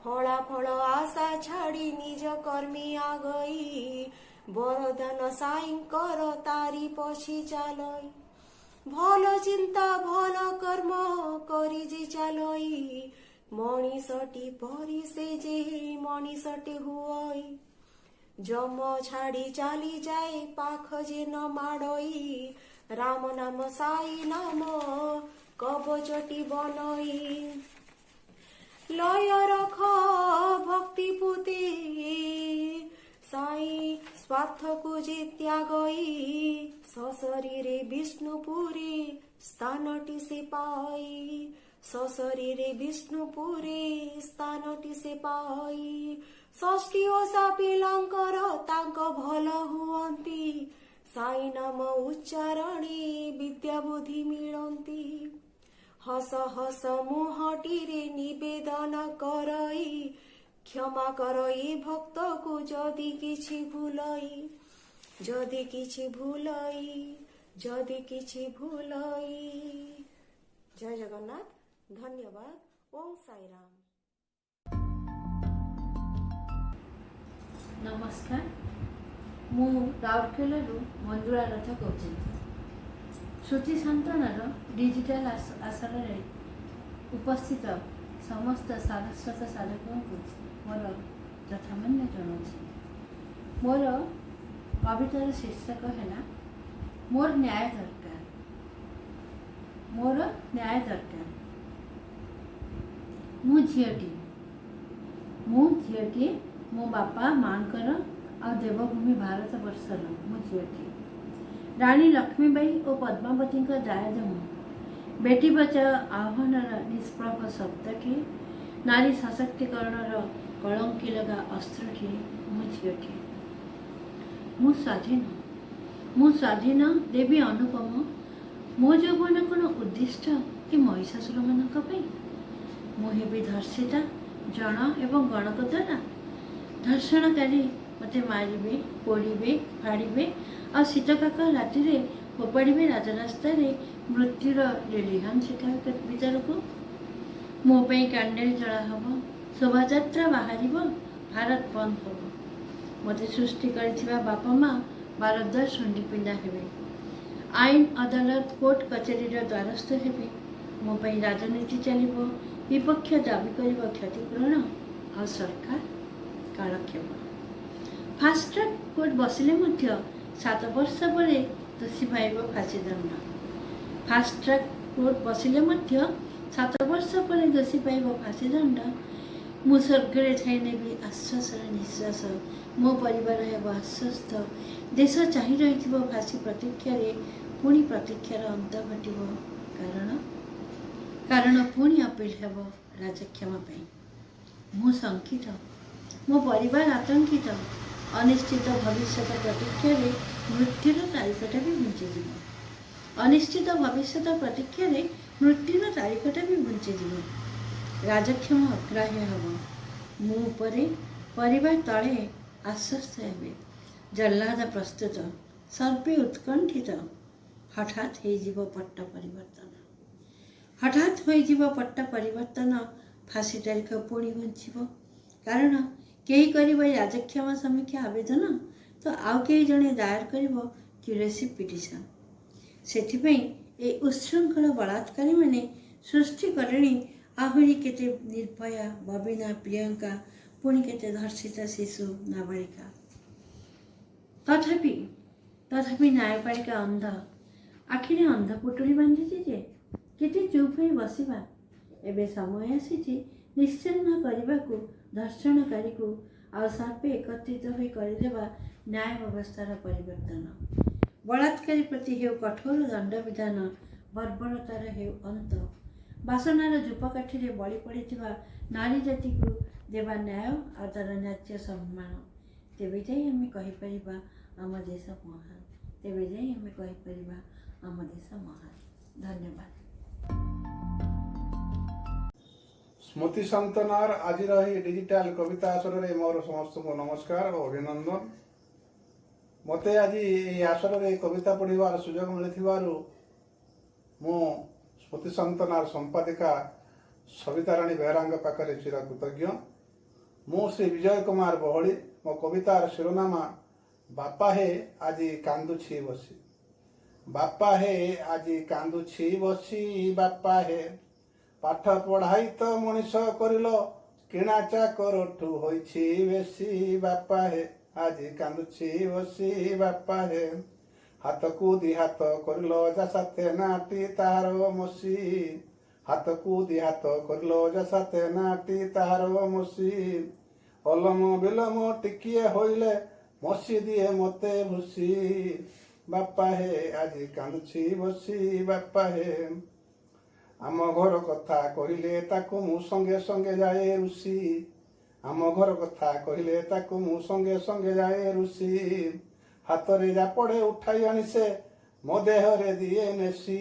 ଫଳାଫଳ ଆଶା ଛାଡ଼ି ନିଜ କର୍ମୀ ଆଗଇ। ବରଦାନ ସାଇଙ୍କର ତାରି ପଛି ଚାଲଇ। ଭଲ ଚିନ୍ତା ଭଲ କର୍ମ କରି ଯେ ଚାଲଇ। ମଣିଷଟି ପରି ସେ ଯେ ମଣିଷଟେ ହୁଅଇ। ଯମ ଛାଡ଼ି ଚାଲିଯାଏ ପାଖ ଯେ ନ ମାଡ଼ଇ। ରାମ ନାମ ସାଇ ନାମ କବଚଟି ବନଇ। ଲୟ ରଖ ଭକ୍ତି ପୁତେ ସାଇ ସ୍ୱାର୍ଥକୁ ଯେ ତ୍ୟାଗଇ। ସଶରୀରେ ବିଷ୍ଣୁପୁରେ ସ୍ଥାନଟି ସେ ପାଇ। ସଶରୀରେ ବିଷ୍ଣୁପୁରେ ସ୍ଥାନଟି ସେ ପାଇ। ଷଷ୍ଠୀ ଓଷା ପିଲାଙ୍କର ତାଙ୍କ ଭଲ ହୁଅନ୍ତି। ସାଇ ନାମ ଉଚ୍ଚାରଣେ ବିଦ୍ୟା ବୁଦ୍ଧି ମିଳନ୍ତି। ହସ ହସ ମୁହଁଟିରେ ନିବେଦନ କରଇ। କ୍ଷମା କରଇ ଭକ୍ତକୁ ଯଦି କିଛି ଭୁଲଇ। ଯଦି କିଛି ଭୁଲଇ। ଯଦି କିଛି ଭୁଲଇ। ଜୟ ଜଗନ୍ନାଥ। ଧନ୍ୟବାଦ। ଓମ୍ ସାଇରାମ। ନମସ୍କାର, ମୁଁ ରାଉରକେଲାରୁ ମଞ୍ଜୁଳା ରଥ କହୁଛି। ଶ୍ରୁତି ସାନ୍ତନାର ଡିଜିଟାଲ ଆସନରେ ଉପସ୍ଥିତ ସମସ୍ତ ସାରସ୍ୱତ ସାଧକଙ୍କୁ ମୋର ଯଥାମାନ୍ୟ ଜଣାଉଛି। ମୋର କବିତାର ଶୀର୍ଷକ ହେଲା ମୋର ନ୍ୟାୟ ଦରକାର। ମୋର ନ୍ୟାୟ ଦରକାର। ମୁଁ ଝିଅଟିଏ। ମୋ ବାପା ମାଙ୍କର ଆଉ ଦେବଭୂମି ଭାରତ ବର୍ଷର ମୁଁ ଝିଅଟିଏ। ରାଣୀ ଲକ୍ଷ୍ମୀବାଇ ଓ ପଦ୍ମାବତୀଙ୍କ ଦାୟାଦ ମୁଁ। ବେଟି ବଚାଓ ଆହ୍ୱାନର ନିଷ୍ପ୍ରଭ ଶବ୍ଦଟିଏ। ନାରୀ ସଶକ୍ତିକରଣର କଳଙ୍କି ଲଗା ଅସ୍ତ୍ରଟିଏ ମୁଁ ଝିଅଟିଏ। ମୁଁ ସ୍ୱାଧୀନ ଦେବୀ ଅନୁପମ। ମୋ ଯୌବନ କ'ଣ ଉଦ୍ଦିଷ୍ଟ କି ମହିଷାସୁରମାନଙ୍କ ପାଇଁ? ମୁଁ ହେବି ଧର୍ଷିତା ଜଣ ଏବଂ ଗଣକ ଦ୍ୱାରା। ଧର୍ଷଣକାରୀ ମୋତେ ମାରିବେ, ପୋଡ଼ିବେ, ଫାଡ଼ିବେ ଆଉ ଶୀତକାକ ରାତିରେ ଫୋପାଡ଼ିବେ ରାଜରାସ୍ତାରେ ମୃତ୍ୟୁର ଲେଲିହାନ ଶିଖା ଭିତରକୁ। ମୋ ପାଇଁ କ୍ୟାଣ୍ଡେଲ ଜଳା ହେବ, ଶୋଭାଯାତ୍ରା ବାହାରିବ, ଭାରତ ବନ୍ଦ ହେବ। ମୋତେ ସୃଷ୍ଟି କରିଥିବା ବାପା ମା ବାରଦ୍ୱାର ଶୁଣ୍ଡି ପିଣ୍ଡା ହେବେ। ଆଇନ ଅଦାଲତ କୋର୍ଟ କଚେରୀର ଦ୍ୱାରସ୍ଥ ହେବେ। ମୋ ପାଇଁ ରାଜନୀତି ଚାଲିବ, ବିପକ୍ଷ ଦାବି କରିବ କ୍ଷତିପୂରଣ ଆଉ ସରକାର କାଳକ୍ଷେପ। ଫାଷ୍ଟଟ୍ରାକ୍ କୋର୍ଟ ବସିଲେ ମଧ୍ୟ 7 ବର୍ଷ ପରେ ଦୋଷୀ ପାଇବ ଫାଶୀଦଣ୍ଡ। ଫାଷ୍ଟଟ୍ରାକ୍ କୋର୍ଟ ବସିଲେ ମଧ୍ୟ 7 ବର୍ଷ ପରେ ଦୋଷୀ ପାଇବ ଫାଶୀଦଣ୍ଡ। ମୁଁ ସ୍ୱର୍ଗରେ ଥାଇ ନେବି ଆଶ୍ୱାସର ନିଶ୍ୱାସ। ମୋ ପରିବାର ହେବ ଆଶ୍ୱସ୍ତ। ଦେଶ ଚାହିଁ ରହିଥିବ ଫାଶୀ ପ୍ରତୀକ୍ଷାରେ। ପୁଣି ପ୍ରତୀକ୍ଷାର ଅନ୍ତ ଘଟିବ। କାରଣ ପୁଣି ଅପିଲ ହେବ ରାଜକ୍ଷମା ପାଇଁ। ମୁଁ ଶଙ୍କିତ, ମୋ ପରିବାର ଆତଙ୍କିତ। ଅନିଶ୍ଚିତ ଭବିଷ୍ୟତ ପ୍ରତୀକ୍ଷାରେ ମୃତ୍ୟୁର ତାରିଖଟା ବି ଘୁଞ୍ଚିଯିବ। ରାଜକ୍ଷମା ଅଗ୍ରାହ୍ୟ ହେବ। ମୋ ଉପରେ ପରିବାର ତଳେ ଆଶ୍ୱସ୍ତ ହେବେ। ଜହ୍ଲାଦ ପ୍ରସ୍ତୁତ, ସର୍ବେ ଉତ୍କଣ୍ଠିତ। ହଠାତ୍ ହେଇଯିବ ପଟ୍ଟ ପରିବର୍ତ୍ତନ। ହଠାତ୍ ହୋଇଯିବ ପଟ୍ଟ ପରିବର୍ତ୍ତନ। ଫାଶୀ ତାରିଖ ପୁଣି ଘୁଞ୍ଚିବ। କାରଣ କେହି କରିବ ରାଜକ୍ଷମା ସମୀକ୍ଷା ଆବେଦନ, ତ ଆଉ କେହି ଜଣେ ଦାୟର କରିବ କ୍ୟୁରେସି ପିଟିସନ୍। ସେଥିପାଇଁ ଏ ଉଚ୍ଛୃଙ୍ଖଳ ବଳାତ୍କାରୀମାନେ ସୃଷ୍ଟି କଲେଣି ଆହୁରି କେତେ ନିର୍ଭୟା, ବବିନା, ପ୍ରିୟଙ୍କା, ପୁଣି କେତେ ଧର୍ଷିତା ଶିଶୁ, ନାବାଳିକା। ତଥାପି ନ୍ୟାୟପାଳିକା ଅନ୍ଧ, ଆଖିରେ ଅନ୍ଧ ପୁଟୁଳି ବାନ୍ଧିଛି ଯେ କେତେ ଚୁପ୍ ହୋଇ ବସିବା। ଏବେ ସମୟ ଆସିଛି ନିଶ୍ଚିହ୍ନ କରିବାକୁ ଧର୍ଷଣକାରୀକୁ, ଆଉ ସର୍ବେ ଏକତ୍ରିତ ହୋଇ କରିଦେବା ନ୍ୟାୟ ବ୍ୟବସ୍ଥାର ପରିବର୍ତ୍ତନ। ବଳାତ୍କାରୀ ପ୍ରତି ହେଉ କଠୋର ଦଣ୍ଡବିଧାନ, ବର୍ବରତାର ହେଉ ଅନ୍ତ। ବାସନାର ଯୂପକାଠିରେ ବଳି ପଡ଼ିଥିବା ନାରୀ ଜାତିକୁ ଦେବା ନ୍ୟାୟ ଆଉ ତାର ନ୍ୟାଯ୍ୟ ସମ୍ମାନ। ତେବେ ଯାଇ ଆମେ କହିପାରିବା ଆମ ଦେଶ ମହାନ। ତେବେ ଯାଇ ଆମେ କହିପାରିବା ଆମ ଦେଶ ମହାନ। ଧନ୍ୟବାଦ। ସ୍ମୃତି ସାନ୍ତନାର ଆଜିର ଏହି ଡିଜିଟାଲ କବିତା ଆସରରେ ମୋର ସମସ୍ତଙ୍କୁ ନମସ୍କାର ଓ ଅଭିନନ୍ଦନ। ମୋତେ ଆଜି ଏହି ଆସରରେ କବିତା ପଢ଼ିବାର ସୁଯୋଗ ମିଳିଥିବାରୁ ମୁଁ ସ୍ମୃତି ସାନ୍ତନାର ସମ୍ପାଦିକା ସବିତାରାଣୀ ବେହେରାଙ୍କ ପାଖରେ ଚିରକୃତଜ୍ଞ। ମୁଁ ଶ୍ରୀ ବିଜୟ କୁମାର ବହଳି। ମୋ କବିତାର ଶିରୋନାମା ବାପା ହେ ଆଜି କାନ୍ଦୁଛି ବସି। ବାପା ହେ ଆଜି କାନ୍ଦୁଛି ବସି, ବାପା ହେ ପାଠ ପଢ଼ାଇ ତ ମଣିଷ କରିଲ, କିଣା ଚାକରଠୁ ହୋଇଛି ବେଶୀ। ବାପା ହେ ଆଜି କାନ୍ଦୁଛି ବସି, ବାପା ହେ ହାତକୁ ଦି ହାତ କରିଲ ଯା ସାଥେ ନାଟି ତାହାର ମସି। ହାତକୁ ଦି ହାତ କରିଲ ଯା ସାଥେ ନାଟି ତାହାର ମସି। ଅଲମ ବିଲମ ଟିକିଏ ହୋଇଲେ ମସି ଦିଏ ମୋତେ ଭୁସି। ବାପା ହେ ଆଜି କାନ୍ଦୁଛି ବସି, ବାପା ହେ ଆମ ଘର କଥା କହିଲେ ତାକୁ ମୁଁ ସଙ୍ଗେ ସଙ୍ଗେ ଯାଏ ରୁଷି। ଆମ ଘର କଥା କହିଲେ ତାକୁ ମୁଁ ସଙ୍ଗେ ସଙ୍ଗେ ଯାଏ ରୁଷି। ହାତରେ ଜାପଡ଼େ ଉଠାଇ ଆଣି ସେ ମୋ ଦେହରେ ଦିଏ ନେସି।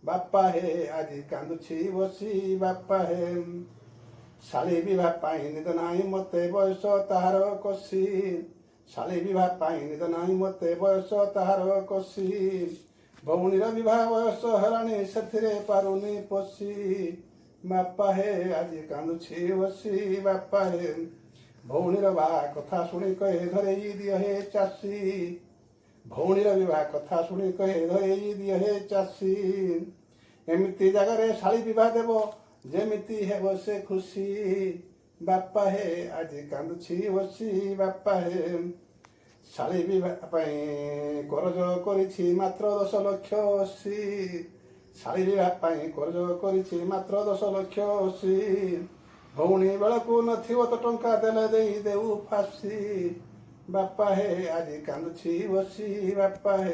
ବାପା ହେ ଆଜି କାନ୍ଦୁଛି ବସି, ବାପା ହେ ଶାଳୀ ବିବାହ ପାଇଁ ନିଦ ନାହିଁ ମୋତେ ବୟସ ତାହାର କଷି। ଶାଳୀ ବିବାହ ପାଇଁ ନିଦ ନାହିଁ ମୋତେ ବୟସ ତାହାର କଷି। ଭଉଣୀର ବିବାହ ବୟସ ହେଲାଣି ସେଥିରେ ପାରୁନି ପଶି। ବାପା ହେ ଆଜି କାନ୍ଦୁଛି ବସି, ବାପା ହେ ଭଉଣୀର ବାହା କଥା ଶୁଣି କହେ ଧରେଇ ଦିଅ ହେ ଚାଷୀ। ଭଉଣୀର ବିବାହ କଥା ଶୁଣି କହେ ଧରେଇ ଦିଅ ହେ ଚାଷୀ। ଏମିତି ଜାଗାରେ ଶାଳୀ ବିବାହ ଦେବ ଯେମିତି ହେବ ସେ ଖୁସି। ବାପା ହେ ଆଜି କାନ୍ଦୁଛି ବସି, ବାପା ହେ ଶାଳୀ ବିବାହ ପାଇଁ କରଜ କରିଛି ମାତ୍ର 10,80,000। ଶାଳୀ ବିବାହ ପାଇଁ କରଜ କରିଛି ମାତ୍ର 10,80,000। ଭଉଣୀ ବେଳକୁ ନଥିବ ତ ଟଙ୍କା ଦେଲେ ଦେଇ ଦେଉ ଫାଶୀ। ବାପା ହେ ଆଜି କାନ୍ଦୁଛି ବସି, ବାପା ହେ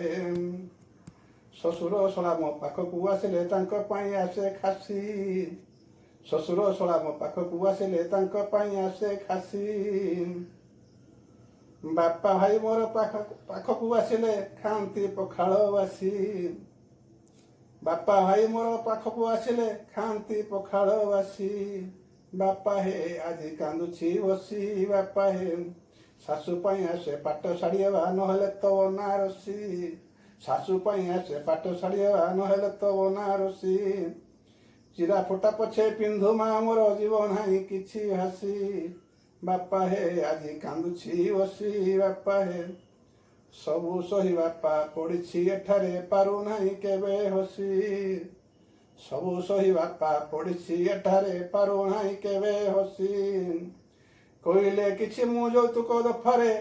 ଶ୍ୱଶୁର ଶଳା ମୋ ପାଖକୁ ଆସିଲେ ତାଙ୍କ ପାଇଁ ଆସେ ଖାସି। ଶ୍ୱଶୁର ଶଳା ମୋ ପାଖକୁ ଆସିଲେ ତାଙ୍କ ପାଇଁ ଆସେ ଖାସି। ବାପା ଭାଇ ମୋର ପାଖକୁ ଆସିଲେ ଖାଆନ୍ତି ପଖାଳ ବାସି। ବାପା ଭାଇ ମୋର ପାଖକୁ ଆସିଲେ ଖାଆନ୍ତି ପଖାଳ ବାସି। ବାପା ହେ ଆଜି କାନ୍ଦୁଛି ବସି, ବାପା ହେ ଶାଶୁ ପାଇଁ ଆସେ ପାଟ ଶାଢ଼ୀ ହେବା ନହେଲେ ତ ବନାରସି। ଶାଶୁ ପାଇଁ ଆସେ ପାଟ ଶାଢ଼ୀ ହେବା ନହେଲେ ତ ବନାରସି। ଚିରା ଫୋଟା ପଛେ ପିନ୍ଧୁ ମା ମୋର ଯିବ ନାହିଁ କିଛି ଭାସି। ବାପା ହେ ଆଜି କାନ୍ଦୁଛି ବସି, ବାପା ହେ ସବୁ ସହି ବାପା ପଡ଼ିଛି ଏଠାରେ ପାରୁନାହିଁ କେବେ ହସି। ସବୁ ସହି ବାପା ପଡ଼ିଛି ଏଠାରେ ପାରୁନାହିଁ କେବେ ହସି। କହିଲେ କିଛି ମୁଁ ଯୌତୁକ ଦଫାରେ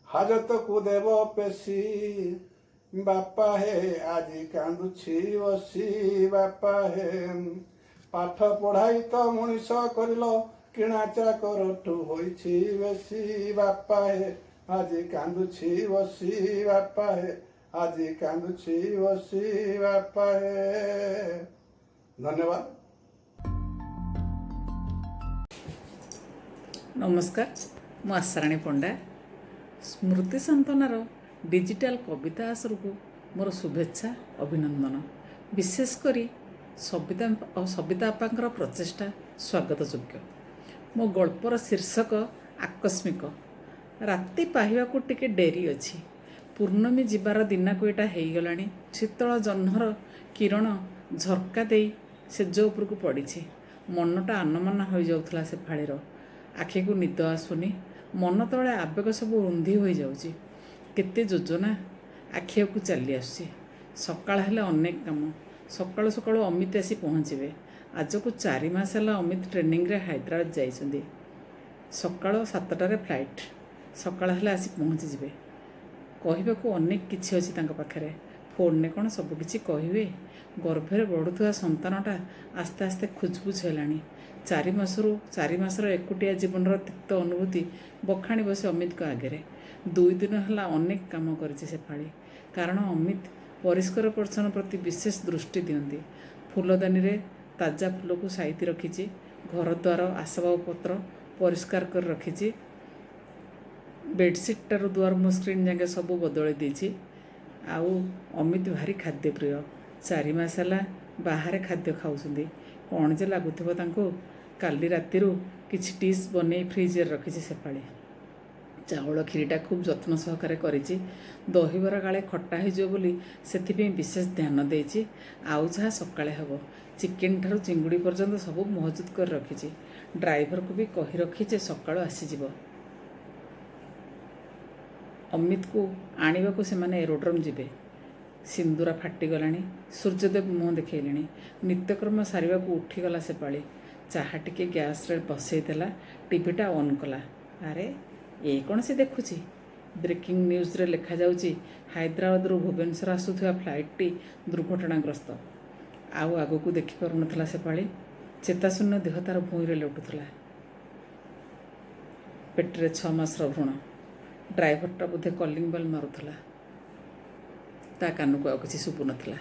ହାଜତକୁ ଦେବ ପେଶି। ବାପା ହେ ଆଜି କାନ୍ଦୁଛି ବସି, ବାପା ହେ ପାଠ ପଢ଼ାଇ ତ ମଣିଷ କରିଲ, କିଣା ଚାକରଠୁ ହୋଇଛି ବେଶୀ। ବାପା ହେ ଆଜି କାନ୍ଦୁଛି ବସି, ବାପା ହେ ଆଜି କାନ୍ଦୁଛି ବସି, ବାପା ହେ। ଧନ୍ୟବାଦ। ନମସ୍କାର, ମୁଁ ଆଶାରାଣୀ ପଣ୍ଡା। ସ୍ମୃତି ସାନ୍ତନାର ଡିଜିଟାଲ କବିତା ଆସରକୁ ମୋର ଶୁଭେଚ୍ଛା, ଅଭିନନ୍ଦନ। ବିଶେଷ କରି ସବିତା ଅପାଙ୍କର ପ୍ରଚେଷ୍ଟା ସ୍ୱାଗତ ଯୋଗ୍ୟ। ମୋ ଗଳ୍ପର ଶୀର୍ଷକ ଆକସ୍ମିକ। ରାତି ପାହିବାକୁ ଟିକେ ଡେରି ଅଛି। ପୂର୍ଣ୍ଣମୀ ଯିବାର ଦିନକୁ ଏଇଟା ହେଇଗଲାଣି। ଶୀତଳ ଜହ୍ନର କିରଣ ଝର୍କା ଦେଇ ସେଜ ଉପରକୁ ପଡ଼ିଛି। ମନଟା ଆନମନା ହୋଇଯାଉଥିଲା ସେଫାଳିର। ଆଖିକୁ ନିଦ ଆସୁନି। ମନ ତଳେ ଆବେଗ ସବୁ ରୁନ୍ଧି ହୋଇଯାଉଛି। କେତେ ଯୋଜନା ଆଖିଆକୁ ଚାଲି ଆସୁଛି। ସକାଳ ହେଲେ ଅନେକ କାମ। ସକାଳୁ ସକାଳୁ ଅମିତ ଆସି ପହଞ୍ଚିବେ। ଆଜକୁ 4 ମାସ ହେଲା ଅମିତ ଟ୍ରେନିଂରେ ହାଇଦ୍ରାବାଦ ଯାଇଛନ୍ତି। ସକାଳ 7ଟାରେ ଫ୍ଲାଇଟ୍। ସକାଳ ହେଲେ ଆସି ପହଞ୍ଚିଯିବେ। କହିବାକୁ ଅନେକ କିଛି ଅଛି ତାଙ୍କ ପାଖରେ। ଫୋନ୍ରେ କ'ଣ ସବୁକିଛି କହିବେ? ଗର୍ଭରେ ବଢ଼ୁଥିବା ସନ୍ତାନଟା ଆସ୍ତେ ଆସ୍ତେ ଖୁଜବୁଜ ହେଲାଣି। 4 ମାସର ଏକୁଟିଆ ଜୀବନର ତିକ୍ତ ଅନୁଭୂତି ବଖାଣି ବସେ ଅମିତଙ୍କ ଆଗରେ। 2 ଦିନ ହେଲା ଅନେକ କାମ କରିଛି ସେଫାଳି। କାରଣ ଅମିତ ପରିଷ୍କାର ପରିଚ୍ଛନ୍ନ ପ୍ରତି ବିଶେଷ ଦୃଷ୍ଟି ଦିଅନ୍ତି। ଫୁଲଦାନୀରେ ତାଜା ଫୁଲକୁ ସାଇତି ରଖିଛି। ଘରଦ୍ୱାର ଆସବାବପତ୍ର ପରିଷ୍କାର କରି ରଖିଛି। ବେଡ଼ସିଟ୍ଟାରୁ ଦୁଆର ମୋ ସ୍କ୍ରିନ୍ ଯାକେ ସବୁ ବଦଳେଇ ଦେଇଛି। ଆଉ ଅମିତ ଭାରି ଖାଦ୍ୟପ୍ରିୟ। 4 ମାସ ହେଲା ବାହାରେ ଖାଦ୍ୟ ଖାଉଛନ୍ତି। କ'ଣ ଯେ ଲାଗୁଥିବ ତାଙ୍କୁ। କାଲି ରାତିରୁ କିଛି ଡିସ୍ ବନେଇ ଫ୍ରିଜରେ ରଖିଛି ସେପାଳି। ଚାଉଳ କ୍ଷୀରିଟା ଖୁବ୍ ଯତ୍ନ ସହକାରେ କରିଛି। ଦହିବରା କାଳେ ଖଟା ହେଇଯିବ ବୋଲି ସେଥିପାଇଁ ବିଶେଷ ଧ୍ୟାନ ଦେଇଛି। ଆଉ ଯାହା ସକାଳେ ହେବ। ଚିକେନ୍ ଠାରୁ ଚିଙ୍ଗୁଡ଼ି ପର୍ଯ୍ୟନ୍ତ ସବୁ ମହଜୁଦ କରି ରଖିଛି। ଡ୍ରାଇଭରକୁ ବି କହି ରଖିଛି ସକାଳୁ ଆସିଯିବ। ଅମିତକୁ ଆଣିବାକୁ ସେମାନେ ଏରୋଡ୍ରମ୍ ଯିବେ। ସିନ୍ଦୁରା ଫାଟିଗଲାଣି। ସୂର୍ଯ୍ୟଦେବ ମୁହଁ ଦେଖେଇଲେଣି। ନିତ୍ୟକର୍ମ ସାରିବାକୁ ଉଠିଗଲା ସେପାଳି। ଚାହା ଟିକେ ଗ୍ୟାସ୍ରେ ବସେଇ ଦେଲା। ଟିଭିଟା ଅନ୍ କଲା। ଆରେ ଏ କ'ଣ ସେ ଦେଖୁଛି? ବ୍ରେକିଂ ନ୍ୟୁଜ୍ରେ ଲେଖାଯାଉଛି ହାଇଦ୍ରାବାଦରୁ ଭୁବନେଶ୍ୱର ଆସୁଥିବା ଫ୍ଲାଇଟ୍ଟି ଦୁର୍ଘଟଣାଗ୍ରସ୍ତ। ଆଉ ଆଗକୁ ଦେଖିପାରୁନଥିଲା ସେପାଳି। ଚେତାଶୂନ୍ୟ ଦେହ ତାର ଭୂଇଁରେ ଲେଉଟୁଥିଲା। ପେଟରେ 6 ମାସର ଭ୍ରୂଣ। ଡ୍ରାଇଭରଟା ବୋଧେ କଲିଂ ବେଲ୍ ମାରୁଥିଲା। ତା କାନକୁ ଆଉ କିଛି ଶୁଭୁନଥିଲା।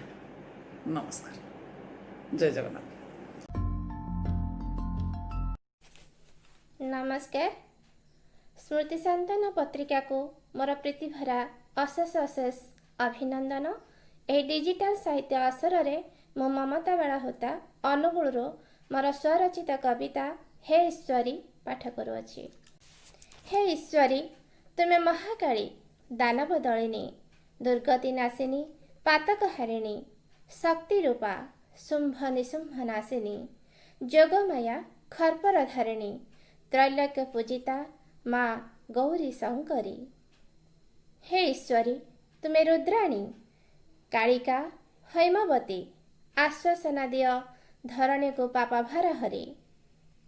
ନମସ୍କାର। ଜୟ ଜଗନ୍ନାଥ। ନମସ୍କାର। ସ୍ମୃତି ସାନ୍ତନା ପତ୍ରିକାକୁ ମୋର ପ୍ରୀତିଭରା ଅଶେଷ ଅଶେଷ ଅଭିନନ୍ଦନ। ଏହି ଡିଜିଟାଲ ସାହିତ୍ୟ ଆସରରେ ମୁଁ ମମତା ବେଳାହୁତା ଅନୁଗୁଳରୁ ମୋର ସ୍ୱରଚିତ କବିତା ହେ ଈଶ୍ୱରୀ ପାଠ କରୁଅଛି। ହେ ଈଶ୍ୱରୀ, ତୁମେ ମହାକାଳୀ, ଦାନବ ଦଳିନୀ, ଦୁର୍ଗତି ନାଶିନୀ, ପାତକ ହାରିଣୀ, ଶକ୍ତି ରୂପା, ଶୁମ୍ଭ ନିଶୁମ୍ଭ ନାଶିନୀ, ଯୋଗମାୟା ଖର୍ପର ଧାରିଣୀ, ତ୍ରୈଲୋକ୍ୟ ପୂଜିତା ମା ଗୌରୀ ଶଙ୍କରୀ। ହେ ଈଶ୍ୱରୀ, ତୁମେ ରୁଦ୍ରାଣୀ, କାଳିକା, ହୈମବତୀ, ଆଶ୍ୱାସନା ଦିଅ ଧରଣୀକୁ ପାପଭାର ହରି।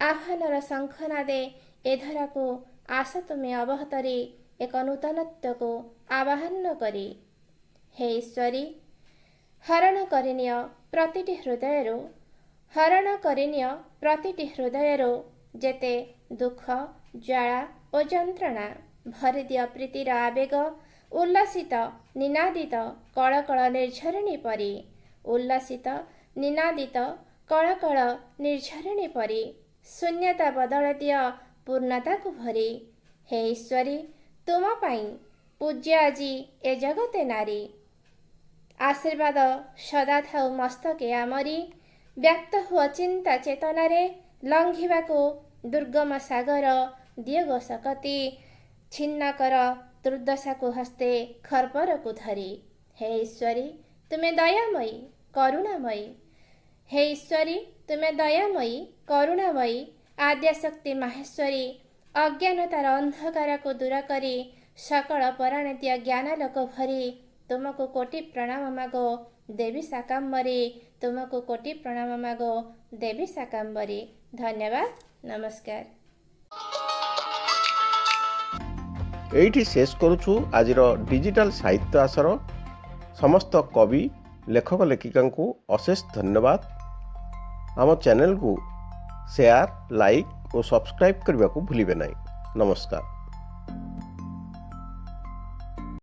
ଆହ୍ୱାନର ଶଙ୍ଖନାଦେ ଏ ଧରାକୁ ଆସ ତୁମେ ଅବହତରି, ଏକ ନୂତନତ୍ୱକୁ ଆବାହନ କରି। ହେ ଈଶ୍ୱରୀ, ହରଣ କରିନିଅ ପ୍ରତିଟି ହୃଦୟରୁ, ହରଣ କରିନିଅ ପ୍ରତିଟି ହୃଦୟରୁ ଯେତେ ଦୁଃଖ, ଜ୍ୱାଳା ଓ ଯନ୍ତ୍ରଣା। ଭରିଦିଅ ପ୍ରୀତିର ଆବେଗ, ଉଲ୍ଲସିତ ନିନାଦିତ କଳକଳ ନିର୍ଝରିଣୀ ପରି, ଉଲ୍ଲସିତ ନିନାଦିତ କଳକଳ ନିର୍ଝରିଣୀ ପରି। ଶୂନ୍ୟତା ବଦଳ ଦିଅ ପୂର୍ଣ୍ଣତାକୁ ଭରି। ହେ ଈଶ୍ୱରୀ, ତୁମ ପାଇଁ ପୂଜ୍ୟ ଆଜି ଏ ଜଗତେ ନାରୀ। ଆଶୀର୍ବାଦ ସଦା ଥାଉ ମସ୍ତକେ ଆମରି, ବ୍ୟକ୍ତ ହୁଅ ଚିନ୍ତା ଚେତନାରେ। ଲଙ୍ଘିବାକୁ ଦୁର୍ଗମ ସାଗର ଦିଅ ଗୋ ଶକତି, ଛିନ୍ନ କର ଦୁର୍ଦ୍ଦଶାକୁ ହସ୍ତେ ଖର୍ପରକୁ ଧରି। ହେ ଈଶ୍ୱରୀ, ତୁମେ ଦୟାମୟୀ କରୁଣାମୟୀ। ହେ ଈଶ୍ୱରୀ, ତୁମେ ଦୟାମୟୀ କରୁଣାମୟୀ, ଆଦ୍ୟାଶକ୍ତି ମାହେଶ୍ୱରୀ। ଅଜ୍ଞାନତାର ଅନ୍ଧକାରକୁ ଦୂର କରି ସକଳ ପରାଣେ ଦିଅ ଜ୍ଞାନାଲୋକ ଭରି। ତୁମକୁ କୋଟି ପ୍ରଣାମ ମାଗୋ ଦେବୀ ଶାକାମ୍ବରୀ, ତୁମକୁ କୋଟି ପ୍ରଣାମ ମାଗୋ ଦେବୀ ଶାକାମ୍ବରୀ। ଧନ୍ୟବାଦ। ନମସ୍କାର। ଏଇଠି ଶେଷ କରୁଛୁ ଆଜିର ଡିଜିଟାଲ ସାହିତ୍ୟ ଆସର। ସମସ୍ତ କବି, ଲେଖକ ଲେଖିକାଙ୍କୁ ଅଶେଷ ଧନ୍ୟବାଦ। ଆମ ଚ୍ୟାନେଲକୁ ସେୟାର, ଲାଇକ୍ ଓ ସବସ୍କ୍ରାଇବ୍ କରିବାକୁ ଭୁଲିବେ ନାହିଁ। ନମସ୍କାର।